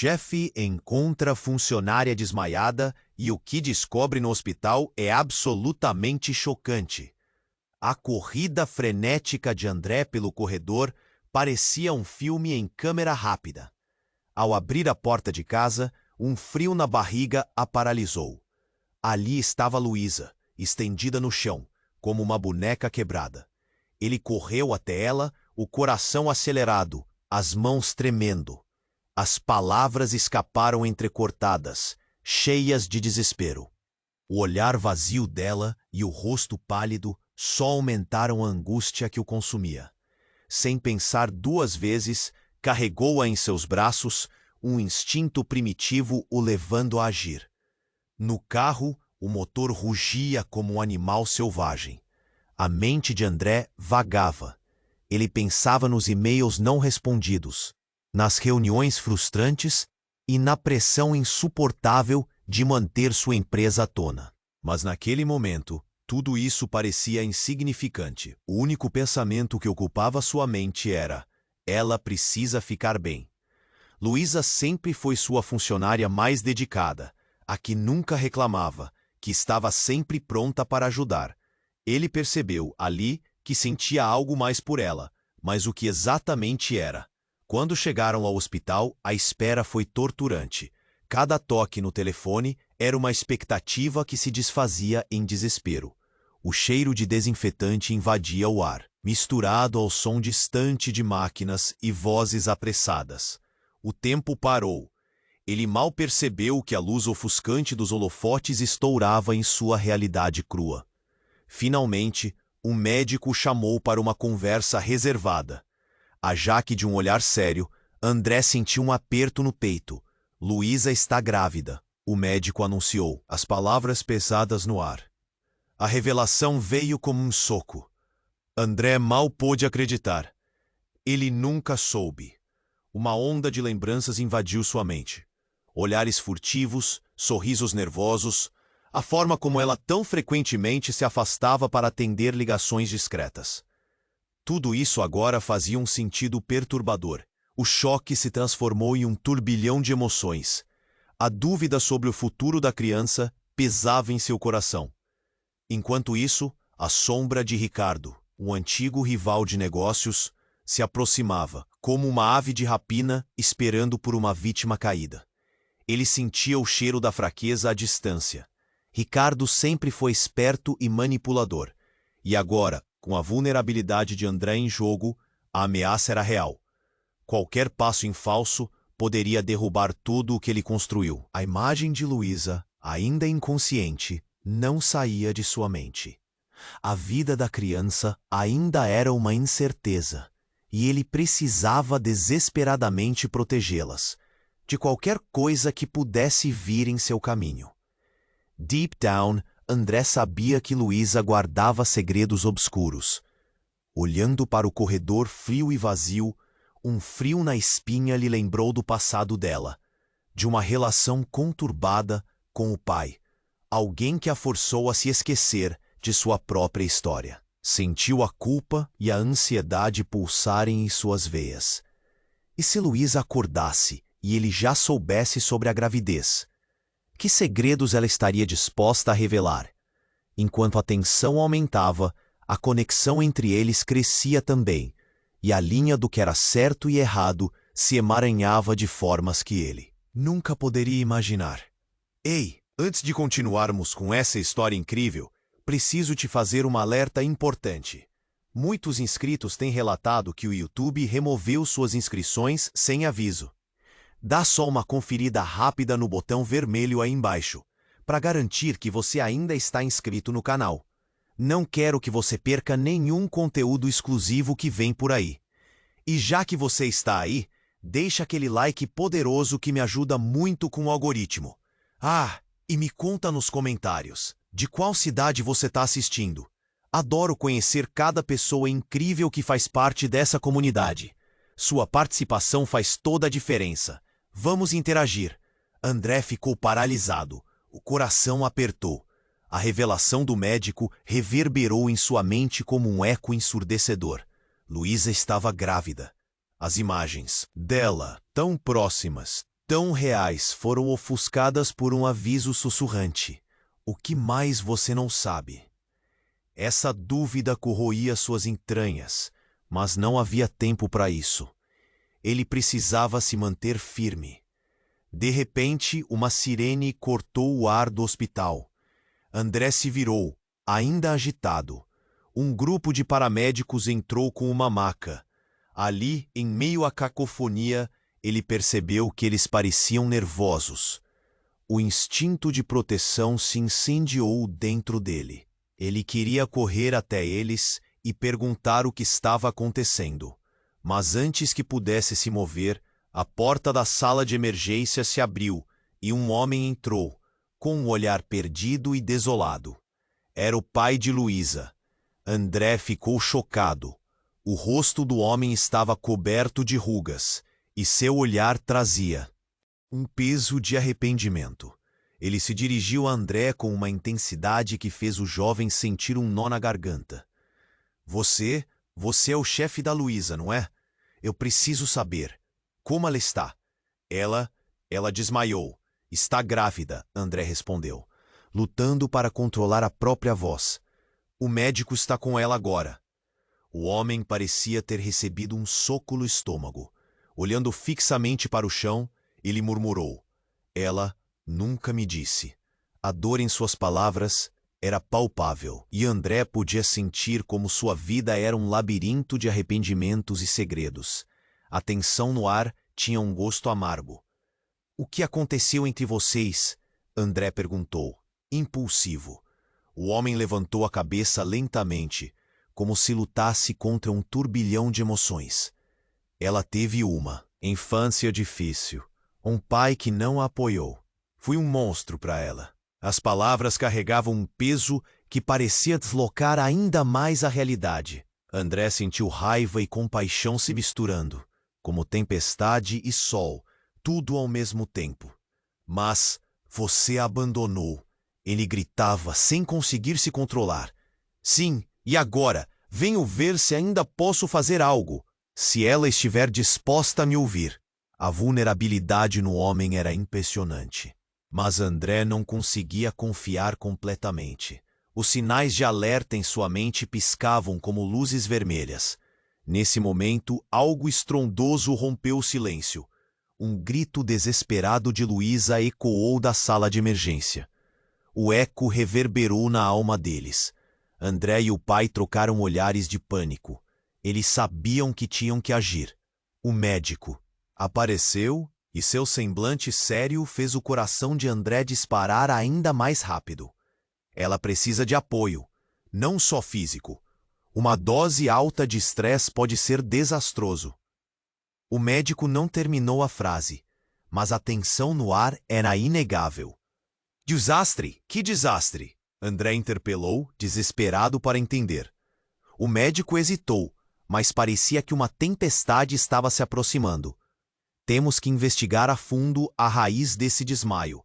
Chefe encontra funcionária desmaiada e o que descobre no hospital é absolutamente chocante. A corrida frenética de André pelo corredor parecia um filme em câmera rápida. Ao abrir a porta de casa, um frio na barriga a paralisou. Ali estava Luísa, estendida no chão, como uma boneca quebrada. Ele correu até ela, o coração acelerado, as mãos tremendo. As palavras escaparam entrecortadas, cheias de desespero. O olhar vazio dela e o rosto pálido só aumentaram a angústia que o consumia. Sem pensar duas vezes, carregou-a em seus braços, um instinto primitivo o levando a agir. No carro, o motor rugia como um animal selvagem. A mente de André vagava. Ele pensava nos e-mails não respondidos, nas reuniões frustrantes e na pressão insuportável de manter sua empresa à tona. Mas naquele momento, tudo isso parecia insignificante. O único pensamento que ocupava sua mente era: ela precisa ficar bem. Luísa sempre foi sua funcionária mais dedicada, a que nunca reclamava, que estava sempre pronta para ajudar. Ele percebeu, ali, que sentia algo mais por ela, mas o que exatamente era? Quando chegaram ao hospital, a espera foi torturante. Cada toque no telefone era uma expectativa que se desfazia em desespero. O cheiro de desinfetante invadia o ar, misturado ao som distante de máquinas e vozes apressadas. O tempo parou. Ele mal percebeu que a luz ofuscante dos holofotes estourava em sua realidade crua. Finalmente, um médico o chamou para uma conversa reservada. A jaque de um olhar sério, André sentiu um aperto no peito. Luísa está grávida, o médico anunciou, as palavras pesadas no ar. A revelação veio como um soco. André mal pôde acreditar. Ele nunca soube. Uma onda de lembranças invadiu sua mente. Olhares furtivos, sorrisos nervosos, a forma como ela tão frequentemente se afastava para atender ligações discretas. Tudo isso agora fazia um sentido perturbador. O choque se transformou em um turbilhão de emoções. A dúvida sobre o futuro da criança pesava em seu coração. Enquanto isso, a sombra de Ricardo, o antigo rival de negócios, se aproximava, como uma ave de rapina esperando por uma vítima caída. Ele sentia o cheiro da fraqueza à distância. Ricardo sempre foi esperto e manipulador. E agora, com a vulnerabilidade de André em jogo, a ameaça era real. Qualquer passo em falso poderia derrubar tudo o que ele construiu. A imagem de Luísa, ainda inconsciente, não saía de sua mente. A vida da criança ainda era uma incerteza, e ele precisava desesperadamente protegê-las, de qualquer coisa que pudesse vir em seu caminho. Deep down, André sabia que Luísa guardava segredos obscuros. Olhando para o corredor frio e vazio, um frio na espinha lhe lembrou do passado dela, de uma relação conturbada com o pai, alguém que a forçou a se esquecer de sua própria história. Sentiu a culpa e a ansiedade pulsarem em suas veias. E se Luísa acordasse e ele já soubesse sobre a gravidez? Que segredos ela estaria disposta a revelar? Enquanto a tensão aumentava, a conexão entre eles crescia também, e a linha do que era certo e errado se emaranhava de formas que ele nunca poderia imaginar. Ei, antes de continuarmos com essa história incrível, preciso te fazer uma alerta importante. Muitos inscritos têm relatado que o YouTube removeu suas inscrições sem aviso. Dá só uma conferida rápida no botão vermelho aí embaixo, para garantir que você ainda está inscrito no canal. Não quero que você perca nenhum conteúdo exclusivo que vem por aí. E já que você está aí, deixa aquele like poderoso que me ajuda muito com o algoritmo. Ah, e me conta nos comentários, de qual cidade você está assistindo? Adoro conhecer cada pessoa incrível que faz parte dessa comunidade. Sua participação faz toda a diferença. Vamos interagir. André ficou paralisado. O coração apertou. A revelação do médico reverberou em sua mente como um eco ensurdecedor. Luísa estava grávida. As imagens dela, tão próximas, tão reais foram ofuscadas por um aviso sussurrante. O que mais você não sabe? Essa dúvida corroía suas entranhas, mas não havia tempo para isso. Ele precisava se manter firme. De repente, uma sirene cortou o ar do hospital. André se virou, ainda agitado. Um grupo de paramédicos entrou com uma maca. Ali, em meio à cacofonia, ele percebeu que eles pareciam nervosos. O instinto de proteção se incendiou dentro dele. Ele queria correr até eles e perguntar o que estava acontecendo. Mas antes que pudesse se mover, a porta da sala de emergência se abriu e um homem entrou, com um olhar perdido e desolado. Era o pai de Luísa. André ficou chocado. O rosto do homem estava coberto de rugas, e seu olhar trazia um peso de arrependimento. Ele se dirigiu a André com uma intensidade que fez o jovem sentir um nó na garganta. Você é o chefe da Luísa, não é? Eu preciso saber. Como ela está? Ela desmaiou. Está grávida, André respondeu, lutando para controlar a própria voz. O médico está com ela agora. O homem parecia ter recebido um soco no estômago. Olhando fixamente para o chão, ele murmurou. Ela nunca me disse. A dor em suas palavras era palpável, e André podia sentir como sua vida era um labirinto de arrependimentos e segredos. A tensão no ar tinha um gosto amargo. O que aconteceu entre vocês? André perguntou, impulsivo. O homem levantou a cabeça lentamente, como se lutasse contra um turbilhão de emoções. Ela teve uma infância difícil, um pai que não a apoiou. Fui um monstro para ela. As palavras carregavam um peso que parecia deslocar ainda mais a realidade. André sentiu raiva e compaixão se misturando, como tempestade e sol, tudo ao mesmo tempo. Mas você a abandonou. Ele gritava sem conseguir se controlar. Sim, e agora? Venho ver se ainda posso fazer algo. Se ela estiver disposta a me ouvir. A vulnerabilidade no homem era impressionante. Mas André não conseguia confiar completamente. Os sinais de alerta em sua mente piscavam como luzes vermelhas. Nesse momento, algo estrondoso rompeu o silêncio. Um grito desesperado de Luísa ecoou da sala de emergência. O eco reverberou na alma deles. André e o pai trocaram olhares de pânico. Eles sabiam que tinham que agir. O médico apareceu e seu semblante sério fez o coração de André disparar ainda mais rápido. Ela precisa de apoio, não só físico. Uma dose alta de estresse pode ser desastroso. O médico não terminou a frase, mas a tensão no ar era inegável. Desastre? Que desastre? André interpelou, desesperado para entender. O médico hesitou, mas parecia que uma tempestade estava se aproximando. Temos que investigar a fundo a raiz desse desmaio.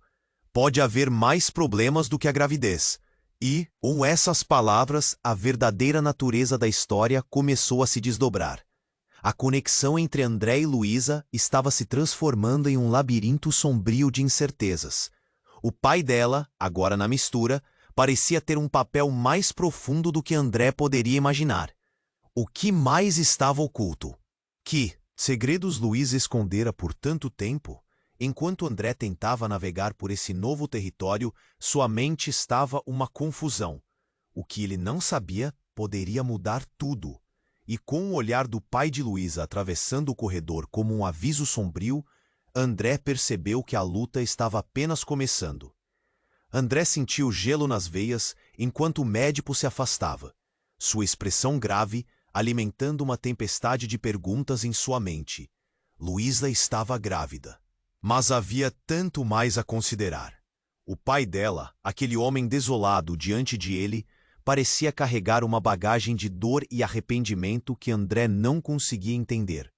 Pode haver mais problemas do que a gravidez. E, com essas palavras, a verdadeira natureza da história começou a se desdobrar. A conexão entre André e Luísa estava se transformando em um labirinto sombrio de incertezas. O pai dela, agora na mistura, parecia ter um papel mais profundo do que André poderia imaginar. O que mais estava oculto? Que segredos Luísa escondera por tanto tempo? Enquanto André tentava navegar por esse novo território, sua mente estava uma confusão. O que ele não sabia poderia mudar tudo. E com o olhar do pai de Luísa atravessando o corredor como um aviso sombrio, André percebeu que a luta estava apenas começando. André sentiu gelo nas veias enquanto o médico se afastava, sua expressão grave alimentando uma tempestade de perguntas em sua mente. Luísa estava grávida. Mas havia tanto mais a considerar. O pai dela, aquele homem desolado diante de ele, parecia carregar uma bagagem de dor e arrependimento que André não conseguia entender.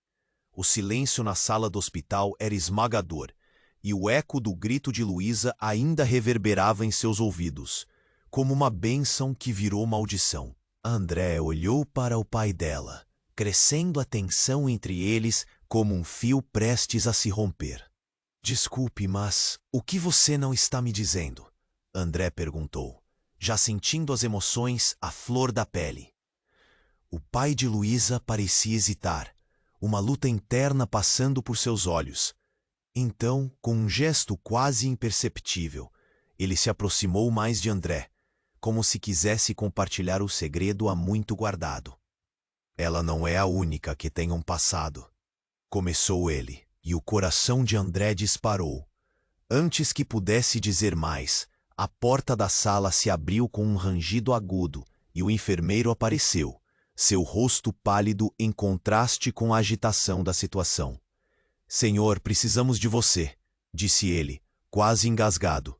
O silêncio na sala do hospital era esmagador, e o eco do grito de Luísa ainda reverberava em seus ouvidos, como uma bênção que virou maldição. André olhou para o pai dela, crescendo a tensão entre eles como um fio prestes a se romper. Desculpe, mas o que você não está me dizendo? André perguntou, já sentindo as emoções à flor da pele. O pai de Luísa parecia hesitar, uma luta interna passando por seus olhos. Então, com um gesto quase imperceptível, ele se aproximou mais de André, como se quisesse compartilhar o segredo há muito guardado. Ela não é a única que tem um passado. Começou ele, e o coração de André disparou. Antes que pudesse dizer mais, a porta da sala se abriu com um rangido agudo e o enfermeiro apareceu, seu rosto pálido em contraste com a agitação da situação. Senhor, precisamos de você, disse ele, quase engasgado.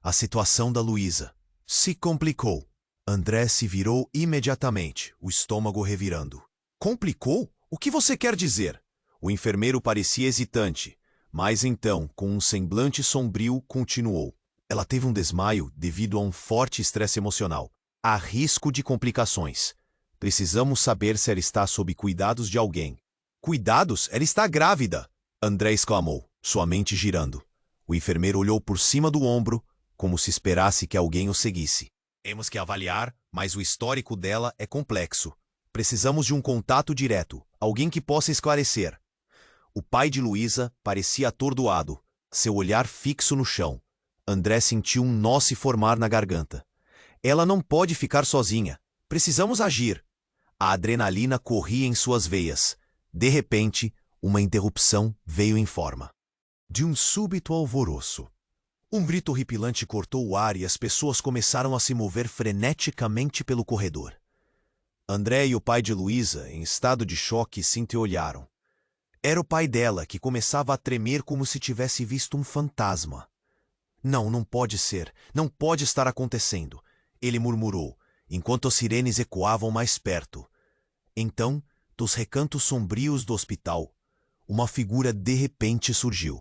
A situação da Luísa se complicou. André se virou imediatamente, o estômago revirando. Complicou? O que você quer dizer? O enfermeiro parecia hesitante, mas então, com um semblante sombrio, continuou. Ela teve um desmaio devido a um forte estresse emocional. Há risco de complicações. Precisamos saber se ela está sob cuidados de alguém. Cuidados? Ela está grávida! André exclamou, sua mente girando. O enfermeiro olhou por cima do ombro, como se esperasse que alguém o seguisse. Temos que avaliar, mas o histórico dela é complexo. Precisamos de um contato direto, alguém que possa esclarecer. O pai de Luísa parecia atordoado, seu olhar fixo no chão. André sentiu um nó se formar na garganta. Ela não pode ficar sozinha. Precisamos agir. A adrenalina corria em suas veias. De repente, uma interrupção veio em forma de um súbito alvoroço. Um grito horripilante cortou o ar e as pessoas começaram a se mover freneticamente pelo corredor. André e o pai de Luísa, em estado de choque, se entreolharam. Era o pai dela, que começava a tremer como se tivesse visto um fantasma. Não pode ser. Não pode estar acontecendo, ele murmurou, enquanto as sirenes ecoavam mais perto. Então, dos recantos sombrios do hospital, uma figura de repente surgiu.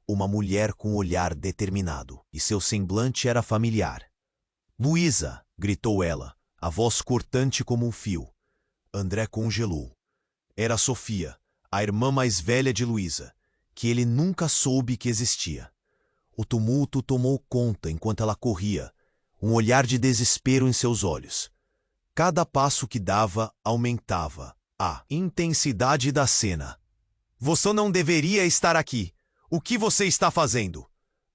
Uma mulher com um olhar determinado, e seu semblante era familiar. Luísa! Gritou ela, a voz cortante como um fio. André congelou. Era Sofia, a irmã mais velha de Luísa, que ele nunca soube que existia. O tumulto tomou conta enquanto ela corria, um olhar de desespero em seus olhos. Cada passo que dava aumentava a intensidade da cena. Você não deveria estar aqui. O que você está fazendo?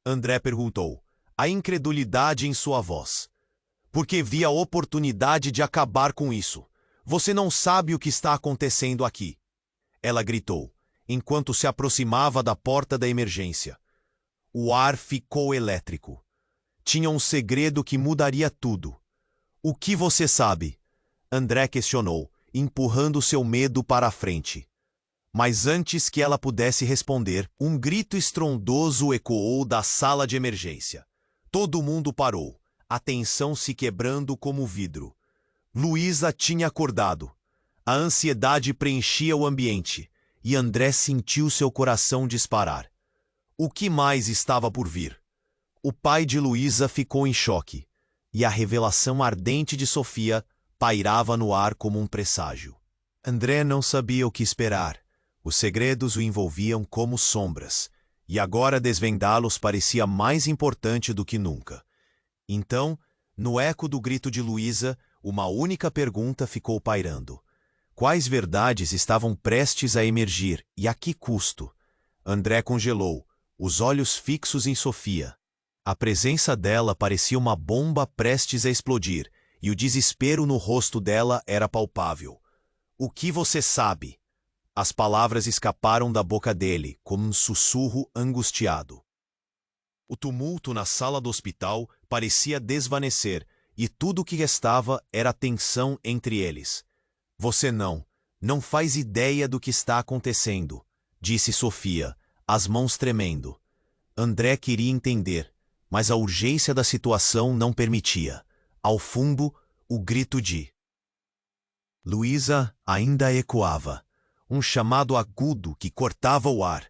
André perguntou, a incredulidade em sua voz. Porque vi a oportunidade de acabar com isso. Você não sabe o que está acontecendo aqui. Ela gritou, enquanto se aproximava da porta da emergência. O ar ficou elétrico. Tinha um segredo que mudaria tudo. O que você sabe? André questionou, empurrando seu medo para a frente. Mas antes que ela pudesse responder, um grito estrondoso ecoou da sala de emergência. Todo mundo parou, a tensão se quebrando como vidro. Luísa tinha acordado. A ansiedade preenchia o ambiente, e André sentiu seu coração disparar. O que mais estava por vir? O pai de Luísa ficou em choque, e a revelação ardente de Sofia pairava no ar como um presságio. André não sabia o que esperar. Os segredos o envolviam como sombras, e agora desvendá-los parecia mais importante do que nunca. Então, no eco do grito de Luísa, uma única pergunta ficou pairando. Quais verdades estavam prestes a emergir, e a que custo? André congelou, os olhos fixos em Sofia. A presença dela parecia uma bomba prestes a explodir, e o desespero no rosto dela era palpável. O que você sabe? As palavras escaparam da boca dele, como um sussurro angustiado. O tumulto na sala do hospital parecia desvanecer, e tudo o que restava era a tensão entre eles. Você não faz ideia do que está acontecendo, disse Sofia, as mãos tremendo. André queria entender, mas a urgência da situação não permitia. Ao fundo, o grito de Luísa ainda ecoava. Um chamado agudo que cortava o ar.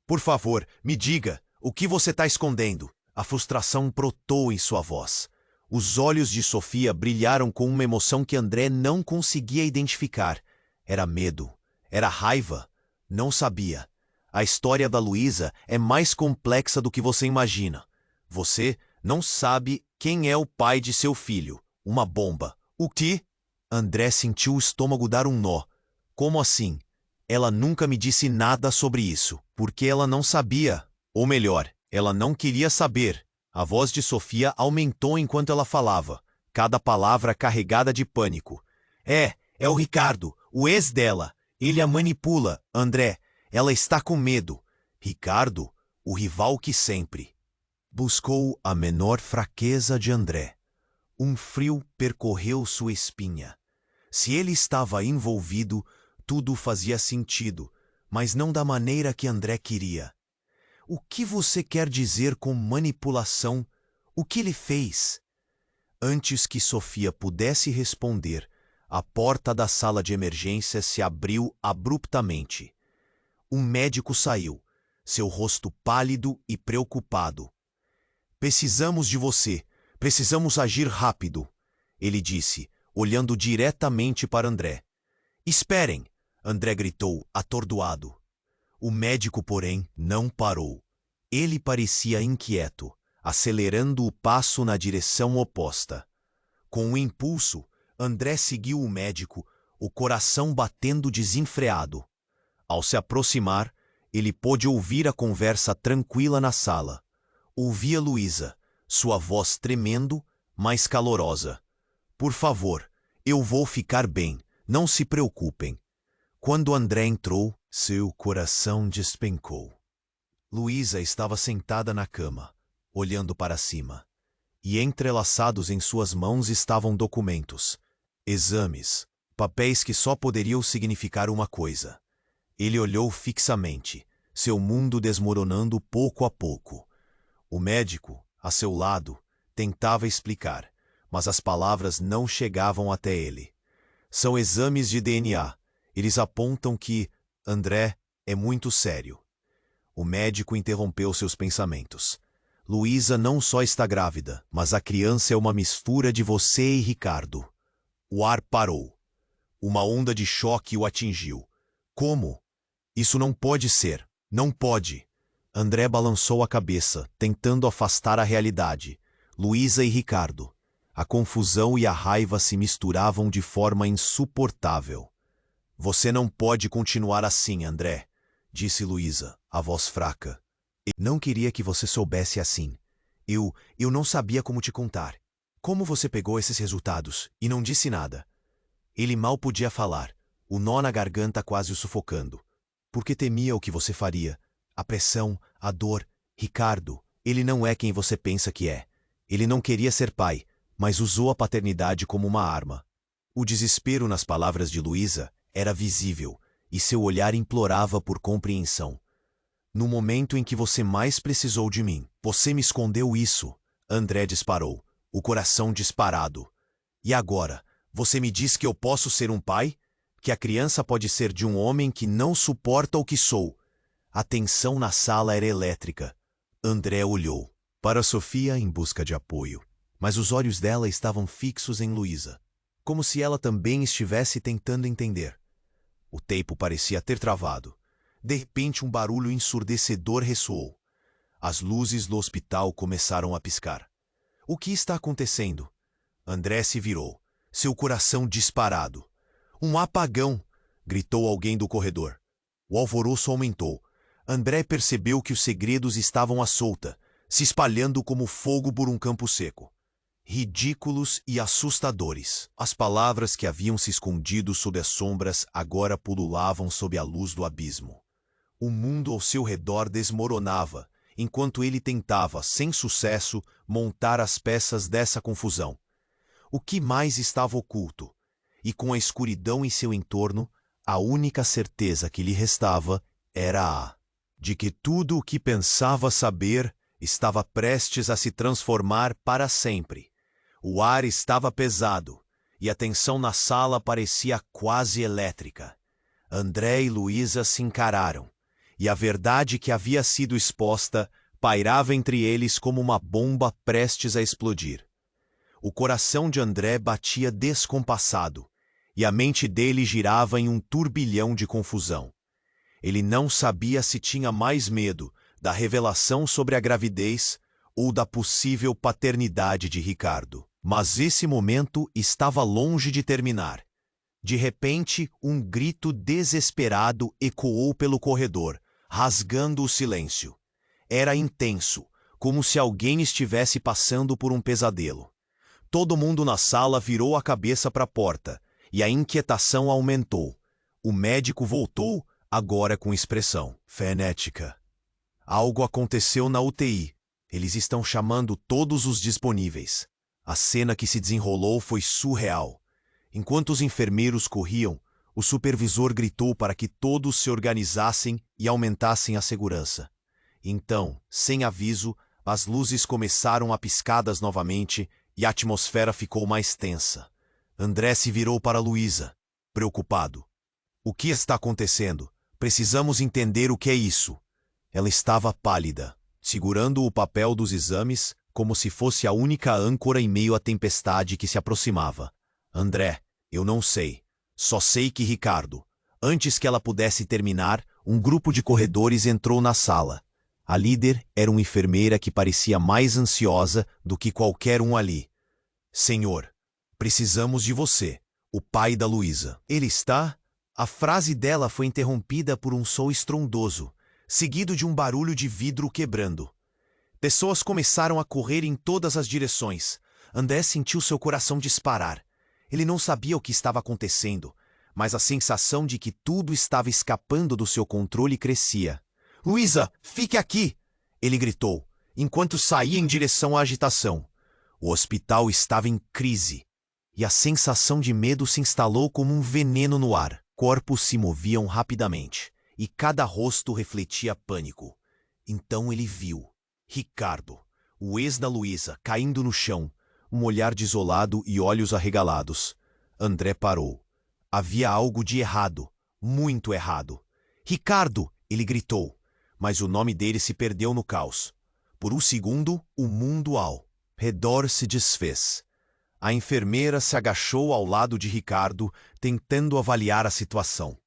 Por favor, me diga, o que você está escondendo? A frustração brotou em sua voz. Os olhos de Sofia brilharam com uma emoção que André não conseguia identificar. Era medo. Era raiva. Não sabia. A história da Luísa é mais complexa do que você imagina. Você não sabe quem é o pai de seu filho. Uma bomba. O quê? André sentiu o estômago dar um nó. Como assim? Ela nunca me disse nada sobre isso, porque ela não sabia. Ou melhor, ela não queria saber. A voz de Sofia aumentou enquanto ela falava, cada palavra carregada de pânico. É o Ricardo, o ex dela. Ele a manipula, André. Ela está com medo. Ricardo, o rival que sempre. Buscou a menor fraqueza de André. Um frio percorreu sua espinha. Se ele estava envolvido, tudo fazia sentido, mas não da maneira que André queria. O que você quer dizer com manipulação? O que ele fez? Antes que Sofia pudesse responder, a porta da sala de emergência se abriu abruptamente. Um médico saiu, seu rosto pálido e preocupado. Precisamos de você. Precisamos agir rápido, ele disse, olhando diretamente para André. Esperem, André gritou, atordoado. O médico, porém, não parou. Ele parecia inquieto, acelerando o passo na direção oposta. Com um impulso, André seguiu o médico, o coração batendo desenfreado. Ao se aproximar, ele pôde ouvir a conversa tranquila na sala. Ouvia Luísa, sua voz tremendo, mas calorosa. Por favor, eu vou ficar bem, não se preocupem. Quando André entrou, seu coração despencou. Luísa estava sentada na cama, olhando para cima. E entrelaçados em suas mãos estavam documentos, exames, papéis que só poderiam significar uma coisa. Ele olhou fixamente, seu mundo desmoronando pouco a pouco. O médico, a seu lado, tentava explicar, mas as palavras não chegavam até ele. São exames de DNA. Eles apontam que André é muito sério. O médico interrompeu seus pensamentos. Luísa não só está grávida, mas a criança é uma mistura de você e Ricardo. O ar parou. Uma onda de choque o atingiu. Como? Isso não pode ser. Não pode. André balançou a cabeça, tentando afastar a realidade. Luísa e Ricardo. A confusão e a raiva se misturavam de forma insuportável. Você não pode continuar assim, André, disse Luísa, a voz fraca. Eu não queria que você soubesse assim. Eu não sabia como te contar. Como você pegou esses resultados e não disse nada? Ele mal podia falar, o nó na garganta quase o sufocando. Porque temia o que você faria. A pressão, a dor. Ricardo, ele não é quem você pensa que é. Ele não queria ser pai, mas usou a paternidade como uma arma. O desespero nas palavras de Luísa era visível, e seu olhar implorava por compreensão. No momento em que você mais precisou de mim, você me escondeu isso. André disparou, o coração disparado. E agora, você me diz que eu posso ser um pai? Que a criança pode ser de um homem que não suporta o que sou? A tensão na sala era elétrica. André olhou para Sofia em busca de apoio, mas os olhos dela estavam fixos em Luísa, como se ela também estivesse tentando entender. O tempo parecia ter travado. De repente, um barulho ensurdecedor ressoou. As luzes do hospital começaram a piscar. O que está acontecendo? André se virou, seu coração disparado. Um apagão! Gritou alguém do corredor. O alvoroço aumentou. André percebeu que os segredos estavam à solta, se espalhando como fogo por um campo seco. Ridículos e assustadores. As palavras que haviam se escondido sob as sombras agora pululavam sob a luz do abismo. O mundo ao seu redor desmoronava, enquanto ele tentava, sem sucesso, montar as peças dessa confusão. O que mais estava oculto? E com a escuridão em seu entorno, a única certeza que lhe restava era a de que tudo o que pensava saber estava prestes a se transformar para sempre. O ar estava pesado, e a tensão na sala parecia quase elétrica. André e Luísa se encararam, e a verdade que havia sido exposta pairava entre eles como uma bomba prestes a explodir. O coração de André batia descompassado, e a mente dele girava em um turbilhão de confusão. Ele não sabia se tinha mais medo da revelação sobre a gravidez ou da possível paternidade de Ricardo. Mas esse momento estava longe de terminar. De repente, um grito desesperado ecoou pelo corredor, rasgando o silêncio. Era intenso, como se alguém estivesse passando por um pesadelo. Todo mundo na sala virou a cabeça para a porta, e a inquietação aumentou. O médico voltou, agora com expressão frenética. Algo aconteceu na UTI. Eles estão chamando todos os disponíveis. A cena que se desenrolou foi surreal. Enquanto os enfermeiros corriam, o supervisor gritou para que todos se organizassem e aumentassem a segurança. Então, sem aviso, as luzes começaram a piscadas novamente e a atmosfera ficou mais tensa. André se virou para Luísa, preocupado. O que está acontecendo? Precisamos entender o que é isso. Ela estava pálida, segurando o papel dos exames como se fosse a única âncora em meio à tempestade que se aproximava. André, eu não sei. Só sei que Ricardo. Antes que ela pudesse terminar, um grupo de corredores entrou na sala. A líder era uma enfermeira que parecia mais ansiosa do que qualquer um ali. Senhor, precisamos de você, o pai da Luísa. Ele está? A frase dela foi interrompida por um som estrondoso, seguido de um barulho de vidro quebrando. Pessoas começaram a correr em todas as direções. André sentiu seu coração disparar. Ele não sabia o que estava acontecendo, mas a sensação de que tudo estava escapando do seu controle crescia. Luísa, fique aqui! Ele gritou, enquanto saía em direção à agitação. O hospital estava em crise, e a sensação de medo se instalou como um veneno no ar. Corpos se moviam rapidamente, e cada rosto refletia pânico. Então ele viu Ricardo, o ex da Luísa, caindo no chão, um olhar desolado e olhos arregalados. André parou. Havia algo de errado, muito errado. Ricardo! Ele gritou, mas o nome dele se perdeu no caos. Por um segundo, o mundo ao redor se desfez. A enfermeira se agachou ao lado de Ricardo, tentando avaliar a situação.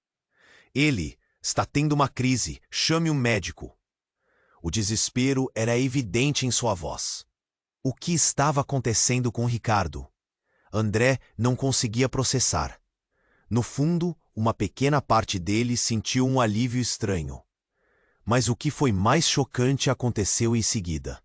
Ele está tendo uma crise, chame um médico. O desespero era evidente em sua voz. O que estava acontecendo com Ricardo? André não conseguia processar. No fundo, uma pequena parte dele sentiu um alívio estranho. Mas o que foi mais chocante aconteceu em seguida.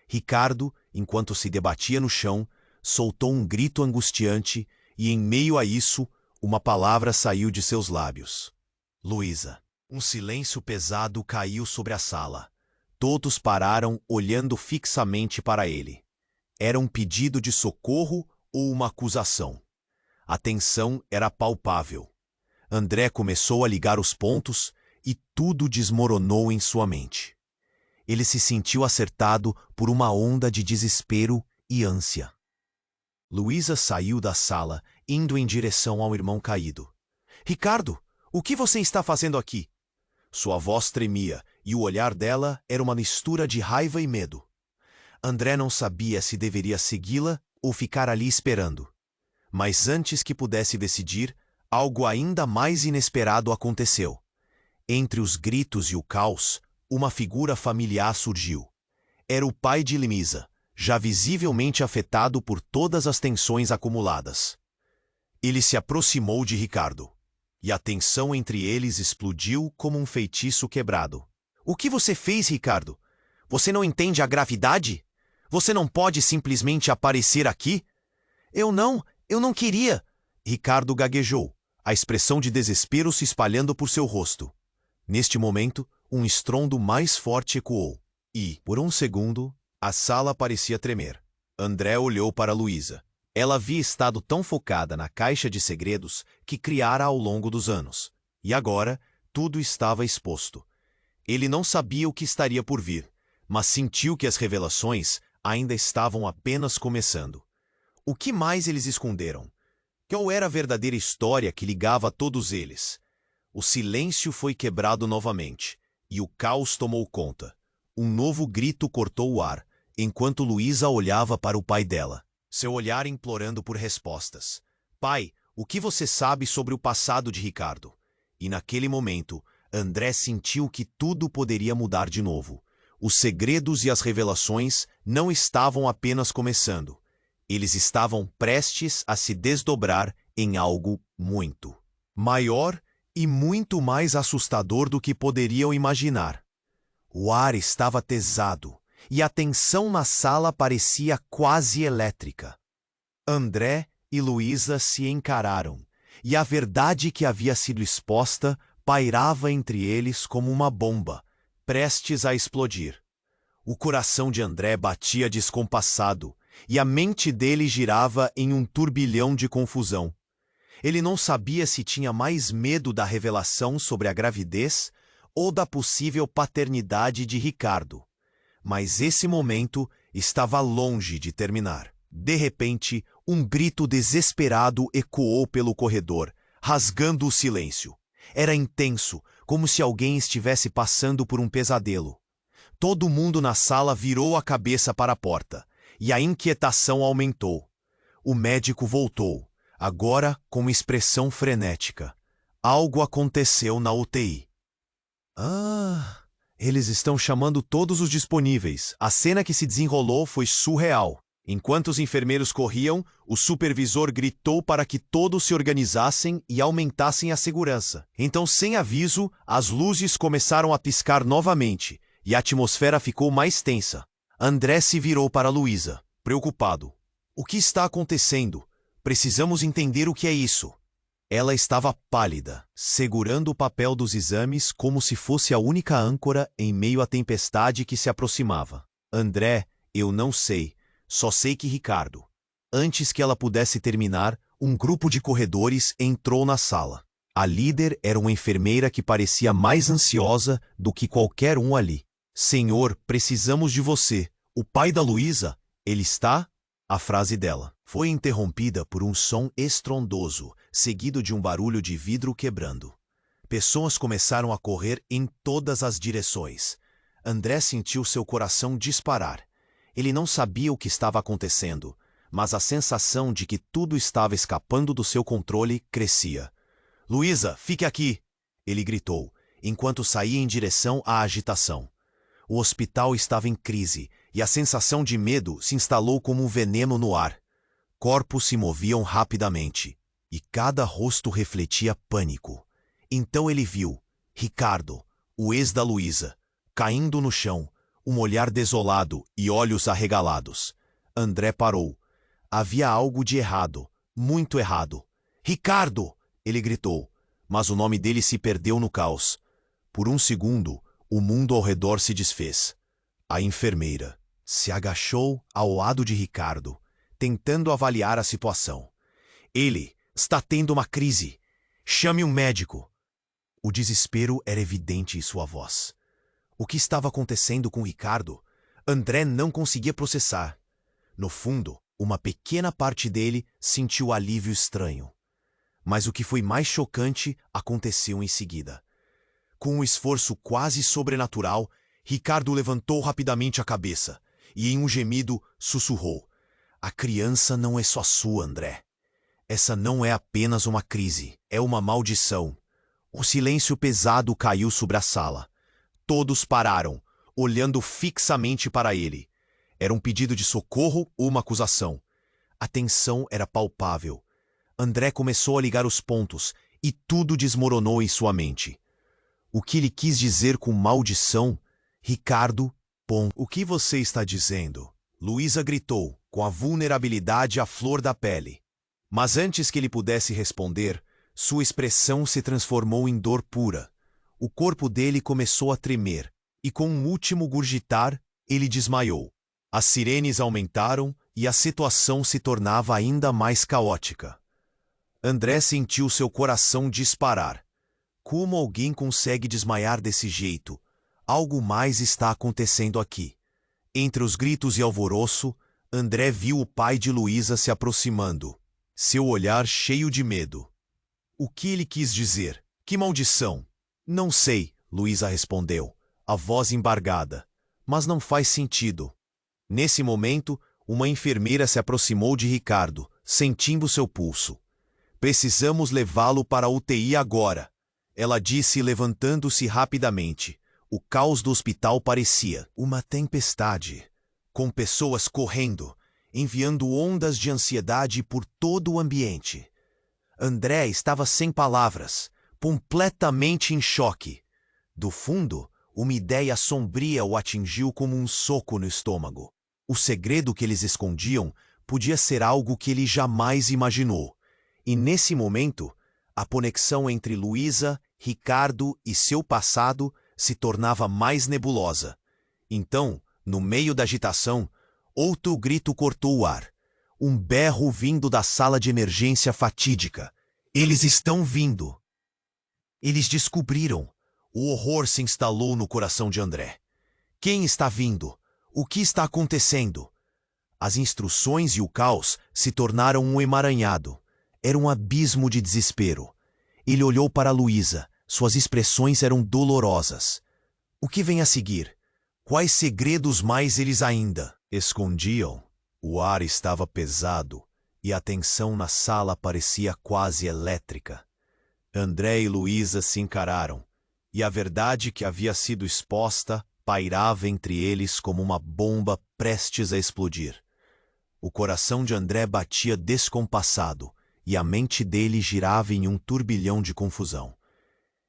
Ricardo, enquanto se debatia no chão, soltou um grito angustiante e, em meio a isso, uma palavra saiu de seus lábios. Luísa. Um silêncio pesado caiu sobre a sala. Todos pararam olhando fixamente para ele. Era um pedido de socorro ou uma acusação? A tensão era palpável. André começou a ligar os pontos e tudo desmoronou em sua mente. Ele se sentiu acertado por uma onda de desespero e ânsia. Luísa saiu da sala, indo em direção ao irmão caído. Ricardo, o que você está fazendo aqui? Sua voz tremia e o olhar dela era uma mistura de raiva e medo. André não sabia se deveria segui-la ou ficar ali esperando. Mas antes que pudesse decidir, algo ainda mais inesperado aconteceu. Entre os gritos e o caos, uma figura familiar surgiu. Era o pai de Luísa, já visivelmente afetado por todas as tensões acumuladas. Ele se aproximou de Ricardo, e a tensão entre eles explodiu como um feitiço quebrado. O que você fez, Ricardo? Você não entende a gravidade? Você não pode simplesmente aparecer aqui? Eu não queria. Ricardo gaguejou, a expressão de desespero se espalhando por seu rosto. Neste momento, um estrondo mais forte ecoou, e, por um segundo, a sala parecia tremer. André olhou para Luísa. Ela havia estado tão focada na caixa de segredos que criara ao longo dos anos. E agora, tudo estava exposto. Ele não sabia o que estaria por vir, mas sentiu que as revelações ainda estavam apenas começando. O que mais eles esconderam? Qual era a verdadeira história que ligava a todos eles? O silêncio foi quebrado novamente, e o caos tomou conta. Um novo grito cortou o ar, enquanto Luísa olhava para o pai dela, seu olhar implorando por respostas. Pai, o que você sabe sobre o passado de Ricardo? E naquele momento, André sentiu que tudo poderia mudar de novo. Os segredos e as revelações não estavam apenas começando. Eles estavam prestes a se desdobrar em algo muito maior e muito mais assustador do que poderiam imaginar. O ar estava pesado e a tensão na sala parecia quase elétrica. André e Luísa se encararam, e a verdade que havia sido exposta pairava entre eles como uma bomba, prestes a explodir. O coração de André batia descompassado, e a mente dele girava em um turbilhão de confusão. Ele não sabia se tinha mais medo da revelação sobre a gravidez ou da possível paternidade de Ricardo. Mas esse momento estava longe de terminar. De repente, um grito desesperado ecoou pelo corredor, rasgando o silêncio. Era intenso, como se alguém estivesse passando por um pesadelo. Todo mundo na sala virou a cabeça para a porta, e a inquietação aumentou. O médico voltou, agora com expressão frenética. Algo aconteceu na UTI. Eles estão chamando todos os disponíveis. A cena que se desenrolou foi surreal. Enquanto os enfermeiros corriam, o supervisor gritou para que todos se organizassem e aumentassem a segurança. Então, sem aviso, as luzes começaram a piscar novamente e a atmosfera ficou mais tensa. André se virou para Luísa, preocupado. O que está acontecendo? Precisamos entender o que é isso. Ela estava pálida, segurando o papel dos exames como se fosse a única âncora em meio à tempestade que se aproximava. André, eu não sei. Só sei que Ricardo. Antes que ela pudesse terminar, um grupo de corredores entrou na sala. A líder era uma enfermeira que parecia mais ansiosa do que qualquer um ali. Senhor, precisamos de você. O pai da Luísa, ele está? A frase dela foi interrompida por um som estrondoso, seguido de um barulho de vidro quebrando. Pessoas começaram a correr em todas as direções. André sentiu seu coração disparar. Ele não sabia o que estava acontecendo, mas a sensação de que tudo estava escapando do seu controle crescia. Luísa, fique aqui! Ele gritou, enquanto saía em direção à agitação. O hospital estava em crise, e a sensação de medo se instalou como um veneno no ar. Corpos se moviam rapidamente, e cada rosto refletia pânico. Então ele viu Ricardo, o ex da Luísa, caindo no chão, um olhar desolado e olhos arregalados. André parou. Havia algo de errado, muito errado. Ricardo! Ele gritou, mas o nome dele se perdeu no caos. Por um segundo, o mundo ao redor se desfez. A enfermeira se agachou ao lado de Ricardo, tentando avaliar a situação. Ele está tendo uma crise. Chame um médico. O desespero era evidente em sua voz. O que estava acontecendo com Ricardo? André não conseguia processar. No fundo, uma pequena parte dele sentiu alívio estranho. Mas o que foi mais chocante aconteceu em seguida. Com um esforço quase sobrenatural, Ricardo levantou rapidamente a cabeça e, em um gemido, sussurrou: "A criança não é só sua, André. Essa não é apenas uma crise, é uma maldição." O silêncio pesado caiu sobre a sala. Todos pararam, olhando fixamente para ele. Era um pedido de socorro ou uma acusação? A tensão era palpável. André começou a ligar os pontos e tudo desmoronou em sua mente. O que ele quis dizer com maldição? Ricardo, o que você está dizendo? Luísa gritou, com a vulnerabilidade à flor da pele. Mas antes que ele pudesse responder, sua expressão se transformou em dor pura. O corpo dele começou a tremer, e com um último gurgitar, ele desmaiou. As sirenes aumentaram e a situação se tornava ainda mais caótica. André sentiu seu coração disparar. Como alguém consegue desmaiar desse jeito? Algo mais está acontecendo aqui. Entre os gritos e alvoroço, André viu o pai de Luísa se aproximando, seu olhar cheio de medo. O que ele quis dizer? Que maldição? Não sei, Luísa respondeu, a voz embargada. Mas não faz sentido. Nesse momento, uma enfermeira se aproximou de Ricardo, sentindo seu pulso. Precisamos levá-lo para a UTI agora. ela disse levantando-se rapidamente. O caos do hospital parecia uma tempestade, com pessoas correndo, enviando ondas de ansiedade por todo o ambiente. André estava sem palavras, completamente em choque. Do fundo, uma ideia sombria o atingiu como um soco no estômago. O segredo que eles escondiam podia ser algo que ele jamais imaginou. E nesse momento, a conexão entre Luísa, Ricardo e seu passado se tornava mais nebulosa. Então, no meio da agitação, outro grito cortou o ar. Um berro vindo da sala de emergência fatídica. Eles estão vindo! Eles descobriram. O horror se instalou no coração de André. Quem está vindo? O que está acontecendo? As instruções e o caos se tornaram um emaranhado. Era um abismo de desespero. Ele olhou para Luísa. Suas expressões eram dolorosas. O que vem a seguir? Quais segredos mais eles ainda escondiam? O ar estava pesado e a tensão na sala parecia quase elétrica. André e Luísa se encararam, e a verdade que havia sido exposta pairava entre eles como uma bomba prestes a explodir. O coração de André batia descompassado, e a mente dele girava em um turbilhão de confusão.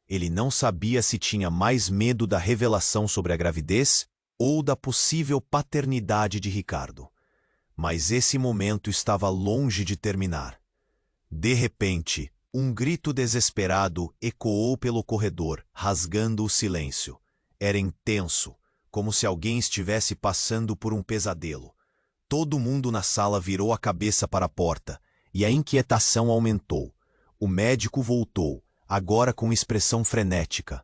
Ele não sabia se tinha mais medo da revelação sobre a gravidez ou da possível paternidade de Ricardo. Mas esse momento estava longe de terminar. De repente, um grito desesperado ecoou pelo corredor, rasgando o silêncio. Era intenso, como se alguém estivesse passando por um pesadelo. Todo mundo na sala virou a cabeça para a porta, e a inquietação aumentou. O médico voltou, agora com expressão frenética.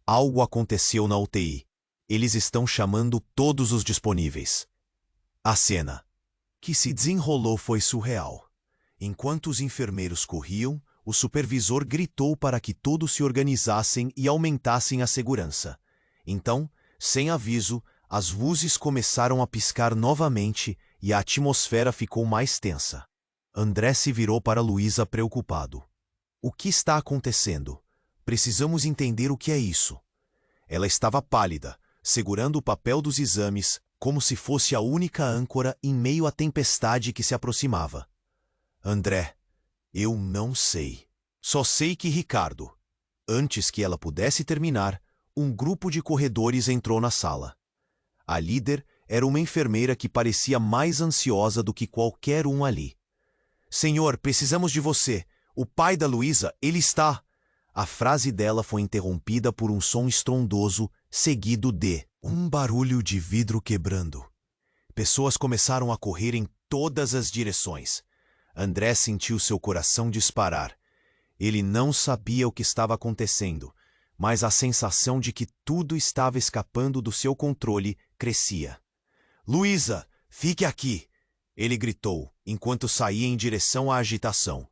Algo aconteceu na UTI. Eles estão chamando todos os disponíveis. A cena que se desenrolou foi surreal. Enquanto os enfermeiros corriam, o supervisor gritou para que todos se organizassem e aumentassem a segurança. Então, sem aviso, as luzes começaram a piscar novamente e a atmosfera ficou mais tensa. André se virou para Luísa preocupado. O que está acontecendo? Precisamos entender o que é isso. Ela estava pálida, segurando o papel dos exames, como se fosse a única âncora em meio à tempestade que se aproximava. André, eu não sei. Só sei que Ricardo. Antes que ela pudesse terminar, um grupo de corredores entrou na sala. A líder era uma enfermeira que parecia mais ansiosa do que qualquer um ali. Senhor, precisamos de você. O pai da Luísa, ele está... A frase dela foi interrompida por um som estrondoso, seguido de um barulho de vidro quebrando. Pessoas começaram a correr em todas as direções. André sentiu seu coração disparar. Ele não sabia o que estava acontecendo, mas a sensação de que tudo estava escapando do seu controle crescia. Luísa, fique aqui! Ele gritou, enquanto saía em direção à agitação.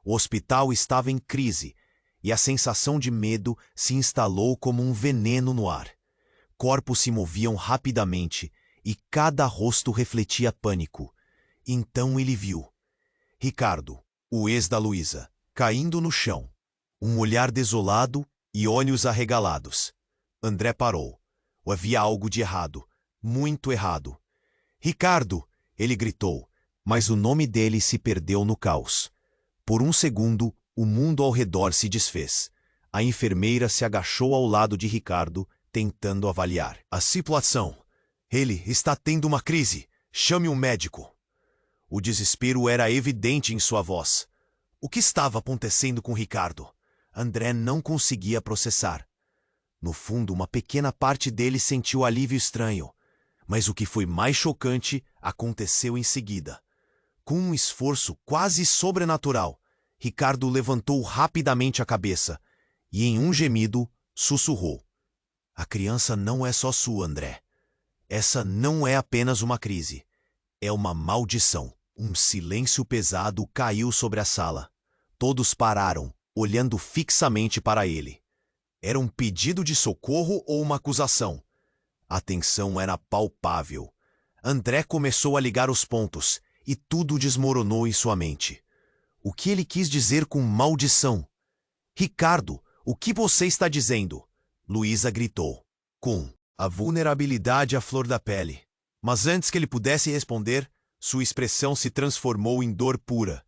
O hospital estava em crise, e a sensação de medo se instalou como um veneno no ar. Corpos se moviam rapidamente, e cada rosto refletia pânico. Então ele viu Ricardo, o ex da Luísa, caindo no chão. Um olhar desolado e olhos arregalados. André parou. Havia algo de errado, muito errado. Ricardo! Ele gritou, mas o nome dele se perdeu no caos. Por um segundo, o mundo ao redor se desfez. A enfermeira se agachou ao lado de Ricardo, tentando avaliar a situação. Ele está tendo uma crise. Chame um médico. O desespero era evidente em sua voz. O que estava acontecendo com Ricardo? André não conseguia processar. No fundo, uma pequena parte dele sentiu alívio estranho. Mas o que foi mais chocante aconteceu em seguida. Com um esforço quase sobrenatural, Ricardo levantou rapidamente a cabeça e, em um gemido, sussurrou. A criança não é só sua, André. Essa não é apenas uma crise. É uma maldição. Um silêncio pesado caiu sobre a sala. Todos pararam, olhando fixamente para ele. Era um pedido de socorro ou uma acusação? A tensão era palpável. André começou a ligar os pontos e tudo desmoronou em sua mente. O que ele quis dizer com maldição? Ricardo, O que você está dizendo? Luísa gritou, com a vulnerabilidade à flor da pele. Mas antes que ele pudesse responder, sua expressão se transformou em dor pura.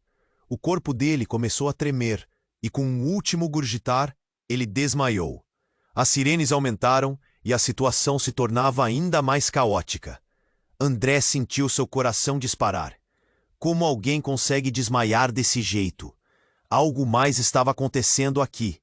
O corpo dele começou a tremer, e com um último gurgitar, ele desmaiou. As sirenes aumentaram e a situação se tornava ainda mais caótica. André sentiu seu coração disparar. Como alguém consegue desmaiar desse jeito? Algo mais estava acontecendo aqui.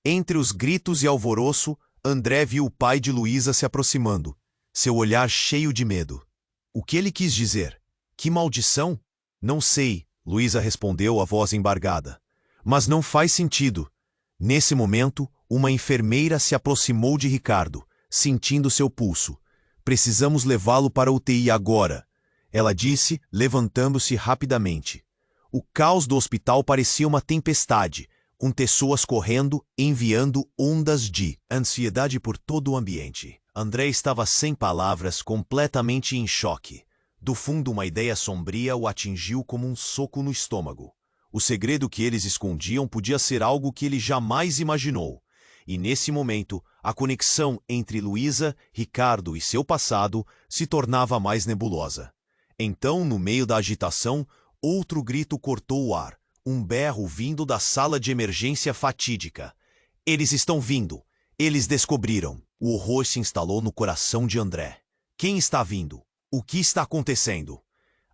Entre os gritos e alvoroço, André viu o pai de Luísa se aproximando, seu olhar cheio de medo. O que ele quis dizer? Que maldição? Não sei, Luísa respondeu, a voz embargada. Mas não faz sentido. Nesse momento, uma enfermeira se aproximou de Ricardo, sentindo seu pulso. Precisamos levá-lo para a UTI agora, ela disse, levantando-se rapidamente. O caos do hospital parecia uma tempestade, com pessoas correndo, enviando ondas de ansiedade por todo o ambiente. André estava sem palavras, completamente em choque. Do fundo, uma ideia sombria o atingiu como um soco no estômago. O segredo que eles escondiam podia ser algo que ele jamais imaginou. E nesse momento, a conexão entre Luísa, Ricardo e seu passado se tornava mais nebulosa. Então, no meio da agitação, outro grito cortou o ar, um berro vindo da sala de emergência fatídica. Eles estão vindo! Eles descobriram! O horror se instalou no coração de André. Quem está vindo? O que está acontecendo?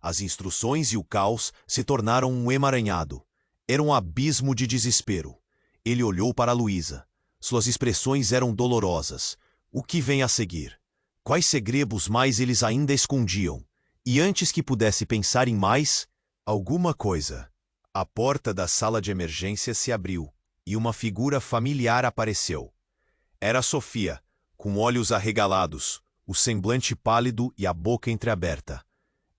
As instruções e o caos se tornaram um emaranhado. Era um abismo de desespero. Ele olhou para Luísa. Suas expressões eram dolorosas. O que vem a seguir? Quais segredos mais eles ainda escondiam? E antes que pudesse pensar em mais, alguma coisa. A porta da sala de emergência se abriu e uma figura familiar apareceu. Era Sofia, com olhos arregalados, o semblante pálido e a boca entreaberta.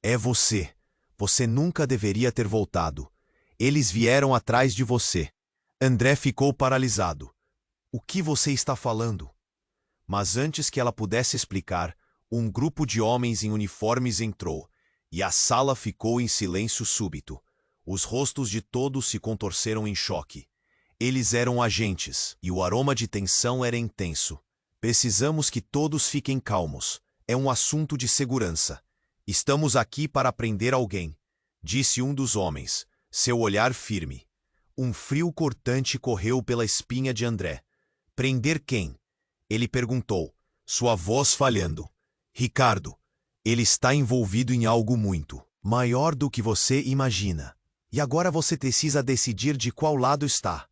É você. Você nunca deveria ter voltado. Eles vieram atrás de você. André ficou paralisado. O que você está falando? Mas antes que ela pudesse explicar, um grupo de homens em uniformes entrou, e a sala ficou em silêncio súbito. Os rostos de todos se contorceram em choque. Eles eram agentes, e o aroma de tensão era intenso. Precisamos que todos fiquem calmos. É um assunto de segurança. Estamos aqui para prender alguém, disse um dos homens, seu olhar firme. Um frio cortante correu pela espinha de André. Prender quem? Ele perguntou, sua voz falhando. Ricardo, ele está envolvido em algo muito maior do que você imagina. E agora você precisa decidir de qual lado está.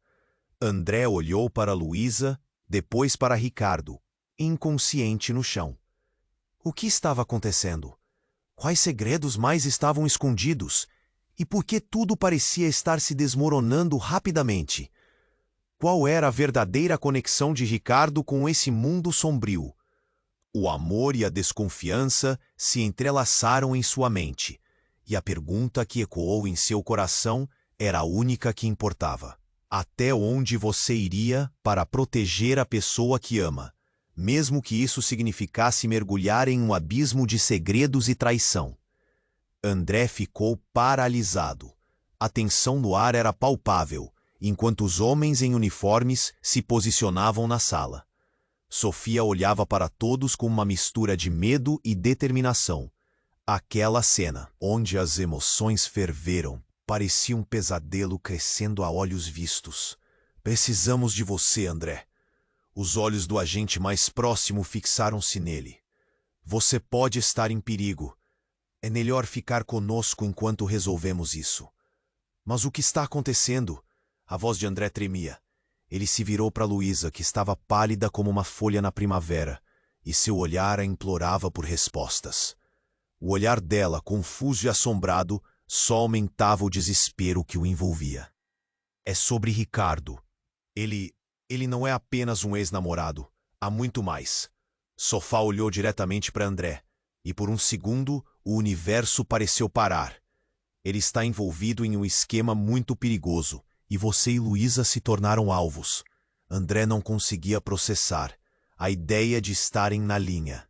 André olhou para Luísa, depois para Ricardo, inconsciente no chão. O que estava acontecendo? Quais segredos mais estavam escondidos? E por que tudo parecia estar se desmoronando rapidamente? Qual era a verdadeira conexão de Ricardo com esse mundo sombrio? O amor e a desconfiança se entrelaçaram em sua mente, e a pergunta que ecoou em seu coração era a única que importava. Até onde você iria para proteger a pessoa que ama, mesmo que isso significasse mergulhar em um abismo de segredos e traição? André ficou paralisado. A tensão no ar era palpável, enquanto os homens em uniformes se posicionavam na sala. Sofia olhava para todos com uma mistura de medo e determinação. Aquela cena, onde as emoções ferveram, parecia um pesadelo crescendo a olhos vistos. Precisamos de você, André. Os olhos do agente mais próximo fixaram-se nele. Você pode estar em perigo. É melhor ficar conosco enquanto resolvemos isso. Mas o que está acontecendo? A voz de André tremia. Ele se virou para Luísa, que estava pálida como uma folha na primavera, e seu olhar a implorava por respostas. O olhar dela, confuso e assombrado, só aumentava o desespero que o envolvia. É sobre Ricardo. Ele não é apenas um ex-namorado. Há muito mais. Sofá olhou diretamente para André, e por um segundo o universo pareceu parar. Ele está envolvido em um esquema muito perigoso, e você e Luísa se tornaram alvos. André não conseguia processar a ideia de estarem na linha.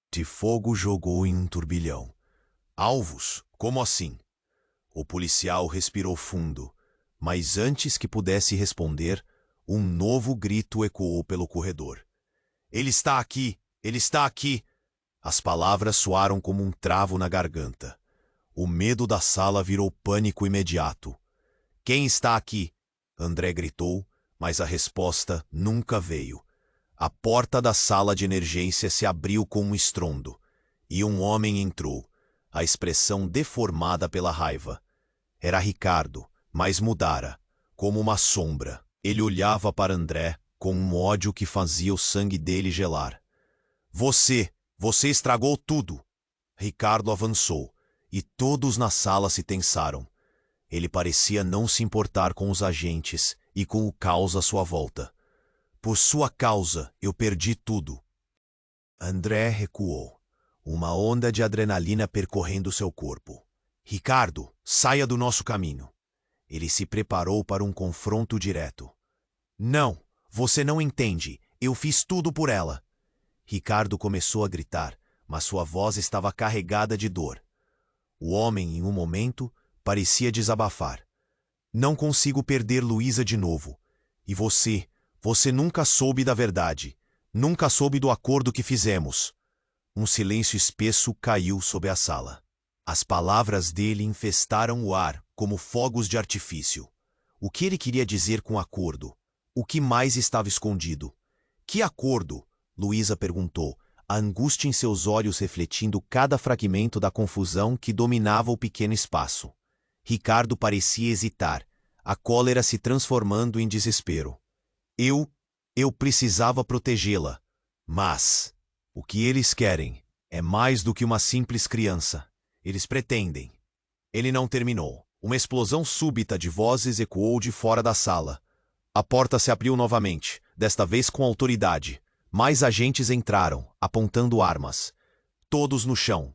De fogo jogou em um turbilhão. Alvos? Como assim? O policial respirou fundo, mas antes que pudesse responder, Um novo grito ecoou pelo corredor. Ele está aqui! Ele está aqui! As palavras soaram como um travo na garganta. O medo da sala virou pânico imediato. Quem está aqui? André gritou, mas a resposta nunca veio. A porta da sala de emergência se abriu com um estrondo, e um homem entrou, a expressão deformada pela raiva. Era Ricardo, mas mudara, como uma sombra. Ele olhava para André com um ódio que fazia o sangue dele gelar. Você estragou tudo! Ricardo avançou, e todos na sala se tensaram. Ele parecia não se importar com os agentes e com o caos à sua volta. Por sua causa, eu perdi tudo. André recuou, uma onda de adrenalina percorrendo seu corpo. Ricardo, saia do nosso caminho. Ele se preparou para um confronto direto. Não, você não entende. Eu fiz tudo por ela. Ricardo começou a gritar, mas sua voz estava carregada de dor. O homem, em um momento, parecia desabafar. Não consigo perder Luísa de novo. E você nunca soube da verdade. Nunca soube do acordo que fizemos. Um silêncio espesso caiu sobre a sala. As palavras dele infestaram o ar como fogos de artifício. O que ele queria dizer com acordo? O que mais estava escondido? Que acordo? Luísa perguntou, a angústia em seus olhos refletindo cada fragmento da confusão que dominava o pequeno espaço. Ricardo parecia hesitar, a cólera se transformando em desespero. Eu precisava protegê-la. Mas o que eles querem é mais do que uma simples criança. Eles pretendem. Ele não terminou. Uma explosão súbita de vozes ecoou de fora da sala. A porta se abriu novamente, desta vez com autoridade. Mais agentes entraram, apontando armas. Todos no chão.